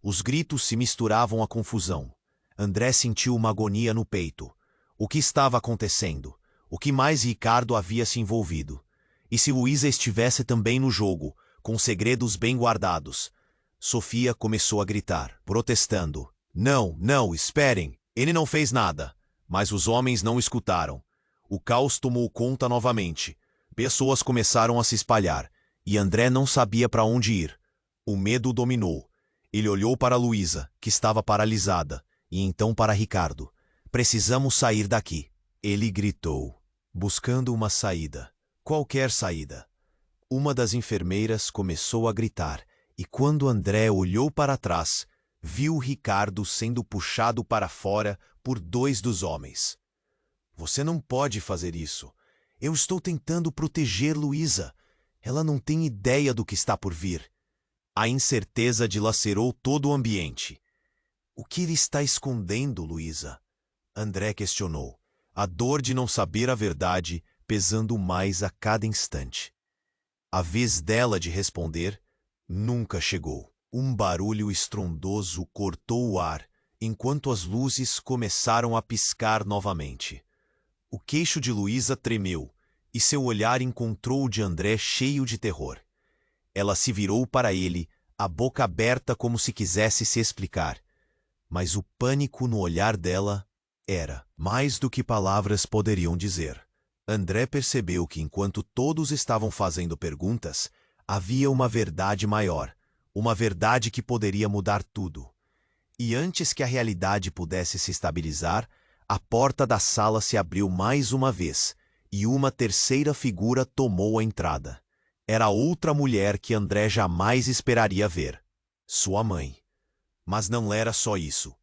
Os gritos se misturavam à confusão. André sentiu uma agonia no peito. O que estava acontecendo? O que mais Ricardo havia se envolvido? E se Luísa estivesse também no jogo, com segredos bem guardados? Sofia começou a gritar, protestando. Não, esperem! Ele não fez nada. Mas os homens não escutaram. O caos tomou conta novamente. Pessoas começaram a se espalhar, e André não sabia para onde ir. O medo o dominou. Ele olhou para Luísa, que estava paralisada, e então para Ricardo. Precisamos sair daqui. Ele gritou, buscando uma saída. Qualquer saída. Uma das enfermeiras começou a gritar, e quando André olhou para trás, viu Ricardo sendo puxado para fora por dois dos homens. Você não pode fazer isso. Eu estou tentando proteger Luísa. Ela não tem ideia do que está por vir. A incerteza dilacerou todo o ambiente. O que ele está escondendo, Luísa? André questionou, a dor de não saber a verdade pesando mais a cada instante. A vez dela de responder nunca chegou. Um barulho estrondoso cortou o ar, enquanto as luzes começaram a piscar novamente. O queixo de Luísa tremeu, e seu olhar encontrou o de André cheio de terror. Ela se virou para ele, a boca aberta como se quisesse se explicar. Mas o pânico no olhar dela era mais do que palavras poderiam dizer. André percebeu que enquanto todos estavam fazendo perguntas, havia uma verdade maior, uma verdade que poderia mudar tudo. E antes que a realidade pudesse se estabilizar, a porta da sala se abriu mais uma vez, e uma terceira figura tomou a entrada. Era outra mulher que André jamais esperaria ver. Sua mãe. Mas não era só isso.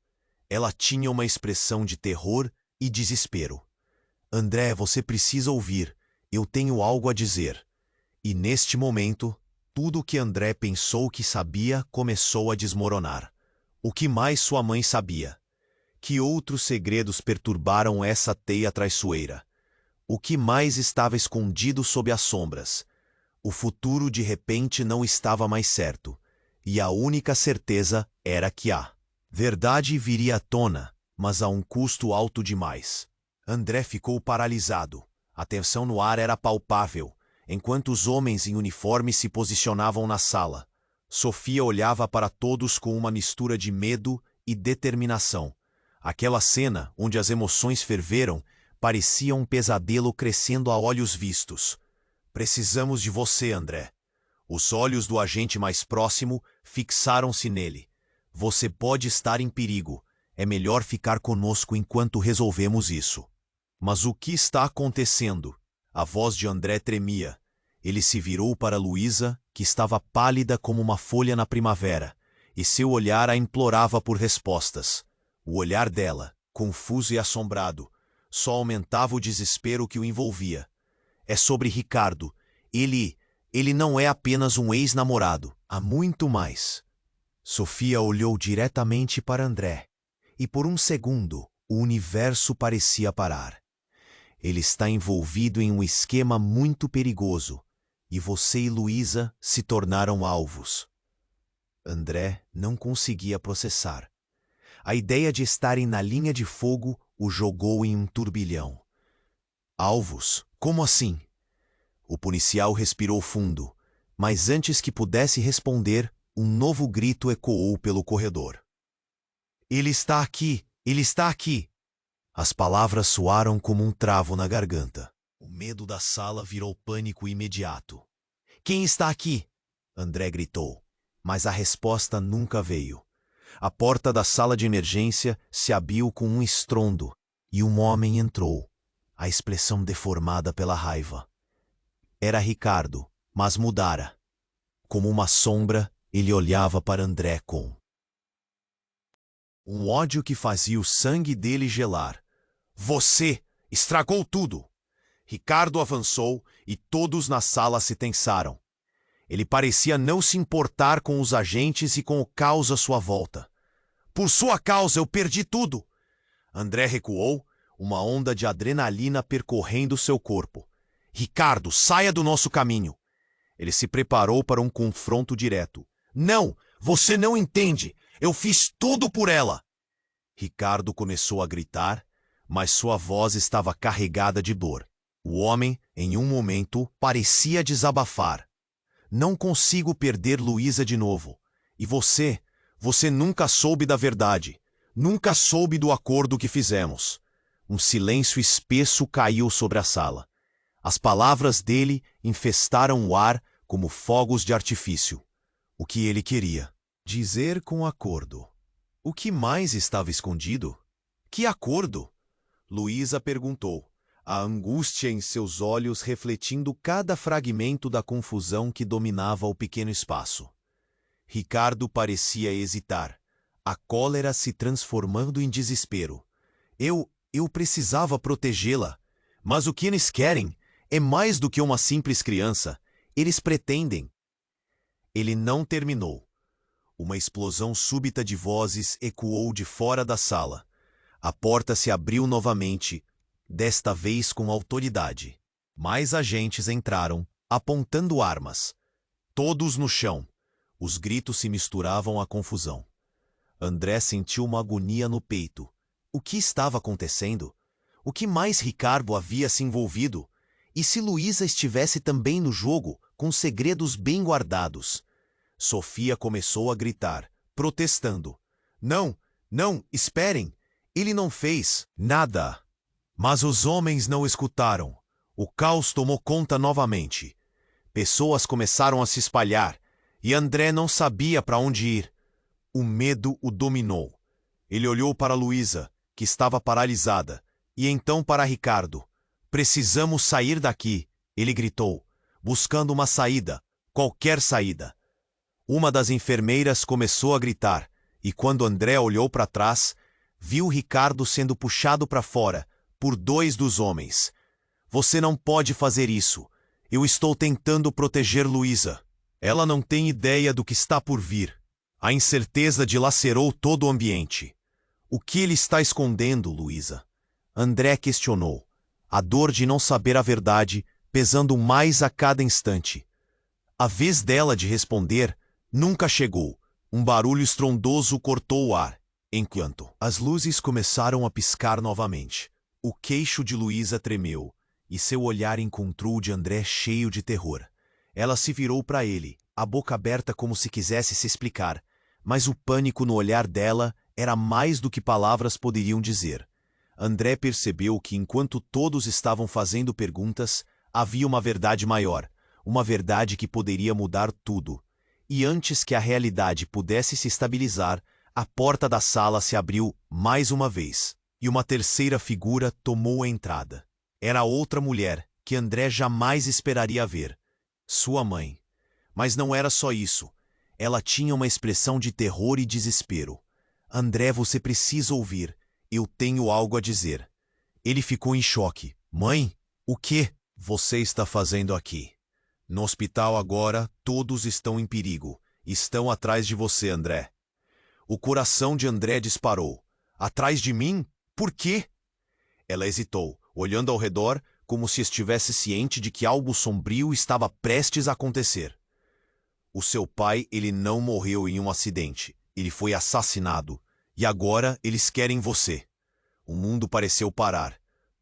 Ela tinha uma expressão de terror e desespero. André, você precisa ouvir. Eu tenho algo a dizer. E neste momento, tudo o que André pensou que sabia começou a desmoronar. O que mais sua mãe sabia? Que outros segredos perturbaram essa teia traiçoeira? O que mais estava escondido sob as sombras? O futuro de repente não estava mais certo, e a única certeza era que a verdade viria à tona, mas a um custo alto demais. André ficou paralisado. A tensão no ar era palpável, enquanto os homens em uniforme se posicionavam na sala. Sofia olhava para todos com uma mistura de medo e determinação. Aquela cena, onde as emoções ferveram, parecia um pesadelo crescendo a olhos vistos. Precisamos de você, André. Os olhos do agente mais próximo fixaram-se nele. Você pode estar em perigo. É melhor ficar conosco enquanto resolvemos isso. Mas o que está acontecendo? A voz de André tremia. Ele se virou para Luísa, que estava pálida como uma folha na primavera, e seu olhar a implorava por respostas. O olhar dela, confuso e assombrado, só aumentava o desespero que o envolvia. É sobre Ricardo. Ele não é apenas um ex-namorado. Há muito mais. Sofia olhou diretamente para André, e por um segundo o universo parecia parar. Ele está envolvido em um esquema muito perigoso, e você e Luísa se tornaram alvos. André não conseguia processar. A ideia de estarem na linha de fogo o jogou em um turbilhão. Alvos? Como assim? O policial respirou fundo, mas antes que pudesse responder, um novo grito ecoou pelo corredor. Ele está aqui! Ele está aqui! As palavras soaram como um travo na garganta. O medo da sala virou pânico imediato. Quem está aqui? André gritou, mas a resposta nunca veio. A porta da sala de emergência se abriu com um estrondo e um homem entrou, a expressão deformada pela raiva. Era Ricardo, mas mudara. Como uma sombra, ele olhava para André com um ódio que fazia o sangue dele gelar. Você estragou tudo! Ricardo avançou e todos na sala se tensaram. Ele parecia não se importar com os agentes e com o caos à sua volta. Por sua causa eu perdi tudo! André recuou, uma onda de adrenalina percorrendo seu corpo. Ricardo, saia do nosso caminho! Ele se preparou para um confronto direto. Não! Você não entende! Eu fiz tudo por ela! Ricardo começou a gritar, mas sua voz estava carregada de dor. O homem, em um momento, parecia desabafar. Não consigo perder Luísa de novo. E você nunca soube da verdade. Nunca soube do acordo que fizemos. Um silêncio espesso caiu sobre a sala. As palavras dele infestaram o ar como fogos de artifício. O que ele queria? Dizer com acordo. O que mais estava escondido? Que acordo? Luísa perguntou, a angústia em seus olhos refletindo cada fragmento da confusão que dominava o pequeno espaço. Ricardo parecia hesitar, a cólera se transformando em desespero. Eu precisava protegê-la, mas o que eles querem é mais do que uma simples criança. Eles pretendem. Ele não terminou. Uma explosão súbita de vozes ecoou de fora da sala. A porta se abriu novamente, desta vez com autoridade. Mais agentes entraram, apontando armas. Todos no chão. Os gritos se misturavam à confusão. André sentiu uma agonia no peito. O que estava acontecendo? O que mais Ricardo havia se envolvido? E se Luísa estivesse também no jogo, com segredos bem guardados? Sofia começou a gritar, protestando. Não, esperem! Ele não fez nada! Mas os homens não escutaram. O caos tomou conta novamente. Pessoas começaram a se espalhar, e André não sabia para onde ir. O medo o dominou. Ele olhou para Luísa, que estava paralisada, e então para Ricardo. Precisamos sair daqui, ele gritou, buscando uma saída, qualquer saída. Uma das enfermeiras começou a gritar, e quando André olhou para trás, viu Ricardo sendo puxado para fora por dois dos homens. Você não pode fazer isso. Eu estou tentando proteger Luísa. Ela não tem ideia do que está por vir. A incerteza dilacerou todo o ambiente. O que ele está escondendo, Luísa? André questionou, a dor de não saber a verdade pesando mais a cada instante. A vez dela de responder nunca chegou. Um barulho estrondoso cortou o ar, enquanto as luzes começaram a piscar novamente. O queixo de Luísa tremeu, e seu olhar encontrou o de André cheio de terror. Ela se virou para ele, a boca aberta como se quisesse se explicar, mas o pânico no olhar dela era mais do que palavras poderiam dizer. André percebeu que enquanto todos estavam fazendo perguntas, havia uma verdade maior, uma verdade que poderia mudar tudo. E antes que a realidade pudesse se estabilizar, a porta da sala se abriu mais uma vez, e uma terceira figura tomou a entrada. Era outra mulher que André jamais esperaria ver. Sua mãe. Mas não era só isso. Ela tinha uma expressão de terror e desespero. André, você precisa ouvir. Eu tenho algo a dizer. Ele ficou em choque. Mãe, o que você está fazendo aqui? No hospital agora, todos estão em perigo. Estão atrás de você, André. O coração de André disparou. Atrás de mim? Por quê? Ela hesitou, olhando ao redor como se estivesse ciente de que algo sombrio estava prestes a acontecer. O seu pai, ele não morreu em um acidente. Ele foi assassinado. E agora eles querem você. O mundo pareceu parar.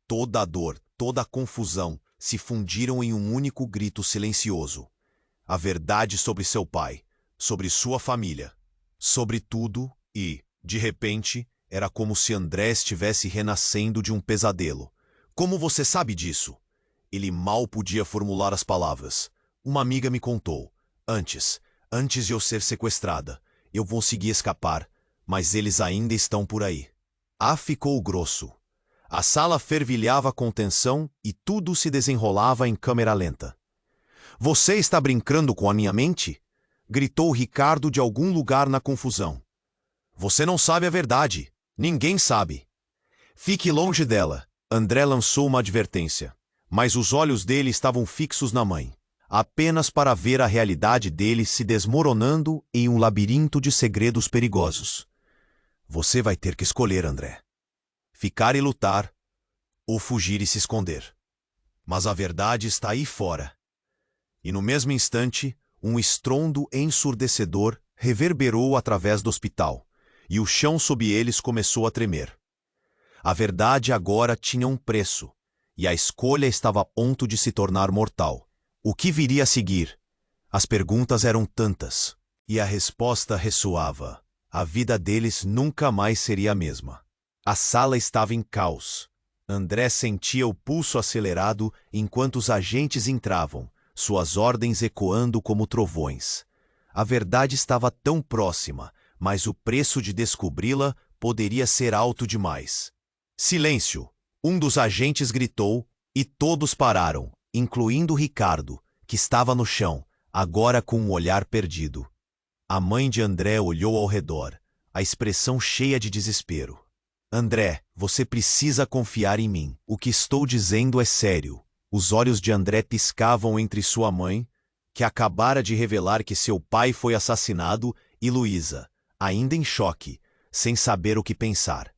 Toda a dor, toda a confusão se fundiram em um único grito silencioso. A verdade sobre seu pai, sobre sua família, sobre tudo e, de repente, era como se André estivesse renascendo de um pesadelo. Como você sabe disso? Ele mal podia formular as palavras. Uma amiga me contou. Antes de eu ser sequestrada, eu consegui escapar, mas eles ainda estão por aí. Ficou grosso. A sala fervilhava com tensão e tudo se desenrolava em câmera lenta. Você está brincando com a minha mente? Gritou Ricardo de algum lugar na confusão. Você não sabe a verdade. Ninguém sabe. Fique longe dela. André lançou uma advertência, mas os olhos dele estavam fixos na mãe, apenas para ver a realidade dele se desmoronando em um labirinto de segredos perigosos. Você vai ter que escolher, André. Ficar e lutar, ou fugir e se esconder. Mas a verdade está aí fora. E no mesmo instante, um estrondo ensurdecedor reverberou através do hospital, e o chão sob eles começou a tremer. A verdade agora tinha um preço, e a escolha estava a ponto de se tornar mortal. O que viria a seguir? As perguntas eram tantas, e a resposta ressoava. A vida deles nunca mais seria a mesma. A sala estava em caos. André sentia o pulso acelerado enquanto os agentes entravam, suas ordens ecoando como trovões. A verdade estava tão próxima, mas o preço de descobri-la poderia ser alto demais. Silêncio! Um dos agentes gritou e todos pararam, incluindo Ricardo, que estava no chão, agora com um olhar perdido. A mãe de André olhou ao redor, a expressão cheia de desespero. André, você precisa confiar em mim. O que estou dizendo é sério. Os olhos de André piscavam entre sua mãe, que acabara de revelar que seu pai foi assassinado, e Luísa, ainda em choque, sem saber o que pensar.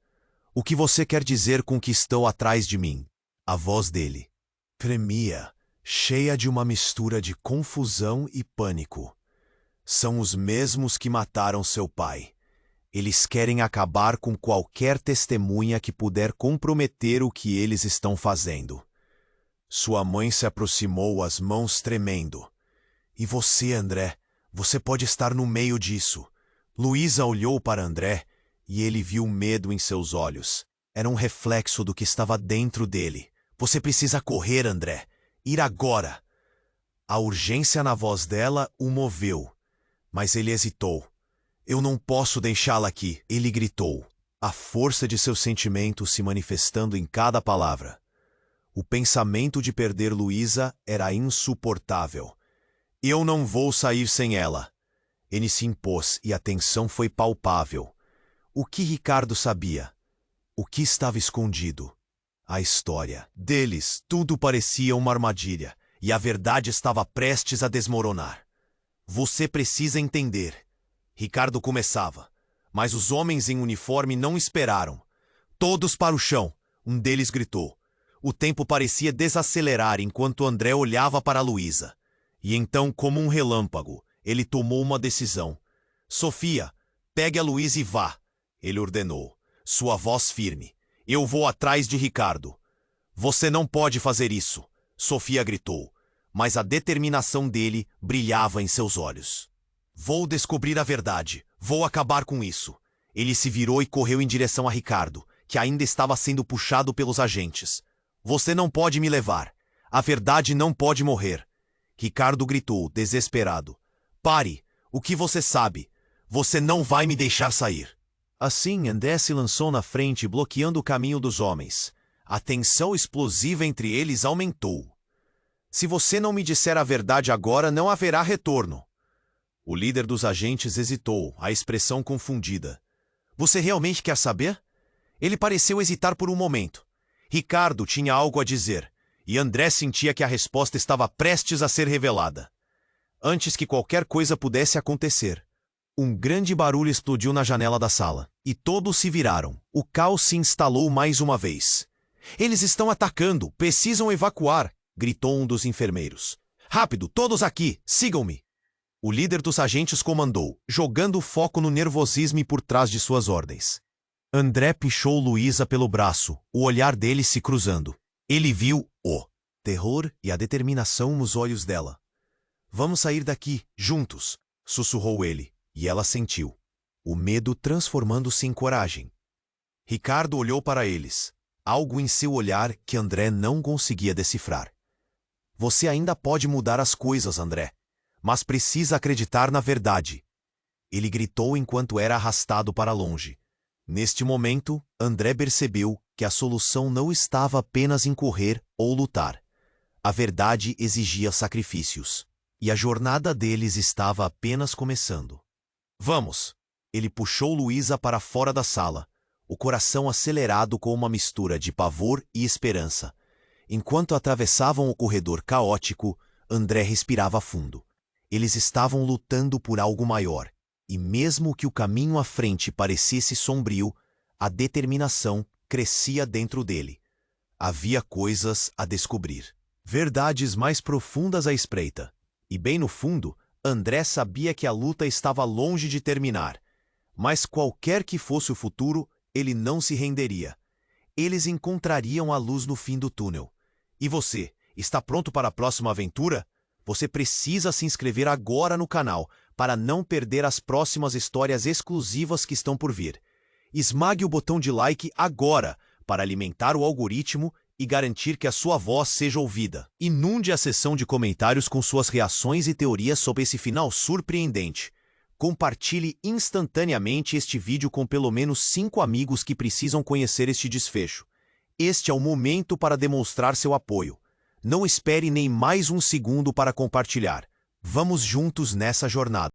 O que você quer dizer com que estão atrás de mim? A voz dele tremia, cheia de uma mistura de confusão e pânico. São os mesmos que mataram seu pai. Eles querem acabar com qualquer testemunha que puder comprometer o que eles estão fazendo. Sua mãe se aproximou, as mãos tremendo. E você, André, você pode estar no meio disso. Luísa olhou para André e ele viu medo em seus olhos. Era um reflexo do que estava dentro dele. Você precisa correr, André. Ir agora. A urgência na voz dela o moveu, mas ele hesitou. Eu não posso deixá-la aqui, ele gritou, a força de seus sentimentos se manifestando em cada palavra. O pensamento de perder Luísa era insuportável. Eu não vou sair sem ela. Ele se impôs e a tensão foi palpável. O que Ricardo sabia? O que estava escondido? A história deles, tudo parecia uma armadilha, e a verdade estava prestes a desmoronar. Você precisa entender. Ricardo começava, mas os homens em uniforme não esperaram. Todos para o chão, um deles gritou. O tempo parecia desacelerar enquanto André olhava para Luísa. E então, como um relâmpago, ele tomou uma decisão. Sofia, pegue a Luísa e vá, ele ordenou, sua voz firme. Eu vou atrás de Ricardo. Você não pode fazer isso, Sofia gritou, mas a determinação dele brilhava em seus olhos. Vou descobrir a verdade. Vou acabar com isso. Ele se virou e correu em direção a Ricardo, que ainda estava sendo puxado pelos agentes. Você não pode me levar. A verdade não pode morrer. Ricardo gritou, desesperado. Pare! O que você sabe? Você não vai me deixar sair. Assim, André se lançou na frente, bloqueando o caminho dos homens. A tensão explosiva entre eles aumentou. Se você não me disser a verdade agora, não haverá retorno. O líder dos agentes hesitou, a expressão confundida. Você realmente quer saber? Ele pareceu hesitar por um momento. Ricardo tinha algo a dizer, e André sentia que a resposta estava prestes a ser revelada. Antes que qualquer coisa pudesse acontecer, um grande barulho explodiu na janela da sala, e todos se viraram. O caos se instalou mais uma vez. Eles estão atacando, precisam evacuar, gritou um dos enfermeiros. Rápido, todos aqui, sigam-me. O líder dos agentes comandou, jogando o foco no nervosismo por trás de suas ordens. André pichou Luísa pelo braço, o olhar dele se cruzando. Ele viu o terror e a determinação nos olhos dela. Vamos sair daqui, juntos, sussurrou ele, e ela sentiu. O medo transformando-se em coragem. Ricardo olhou para eles. Algo em seu olhar que André não conseguia decifrar. Você ainda pode mudar as coisas, André, mas precisa acreditar na verdade. Ele gritou enquanto era arrastado para longe. Neste momento, André percebeu que a solução não estava apenas em correr ou lutar. A verdade exigia sacrifícios. E a jornada deles estava apenas começando. Vamos! Ele puxou Luísa para fora da sala, o coração acelerado com uma mistura de pavor e esperança. Enquanto atravessavam o corredor caótico, André respirava fundo. Eles estavam lutando por algo maior, e mesmo que o caminho à frente parecesse sombrio, a determinação crescia dentro dele. Havia coisas a descobrir. Verdades mais profundas à espreita. E bem no fundo, André sabia que a luta estava longe de terminar. Mas qualquer que fosse o futuro, ele não se renderia. Eles encontrariam a luz no fim do túnel. E você, está pronto para a próxima aventura? Você precisa se inscrever agora no canal para não perder as próximas histórias exclusivas que estão por vir. Esmague o botão de like agora para alimentar o algoritmo e garantir que a sua voz seja ouvida. Inunde a seção de comentários com suas reações e teorias sobre esse final surpreendente. Compartilhe instantaneamente este vídeo com pelo menos 5 amigos que precisam conhecer este desfecho. Este é o momento para demonstrar seu apoio. Não espere nem mais um segundo para compartilhar. Vamos juntos nessa jornada.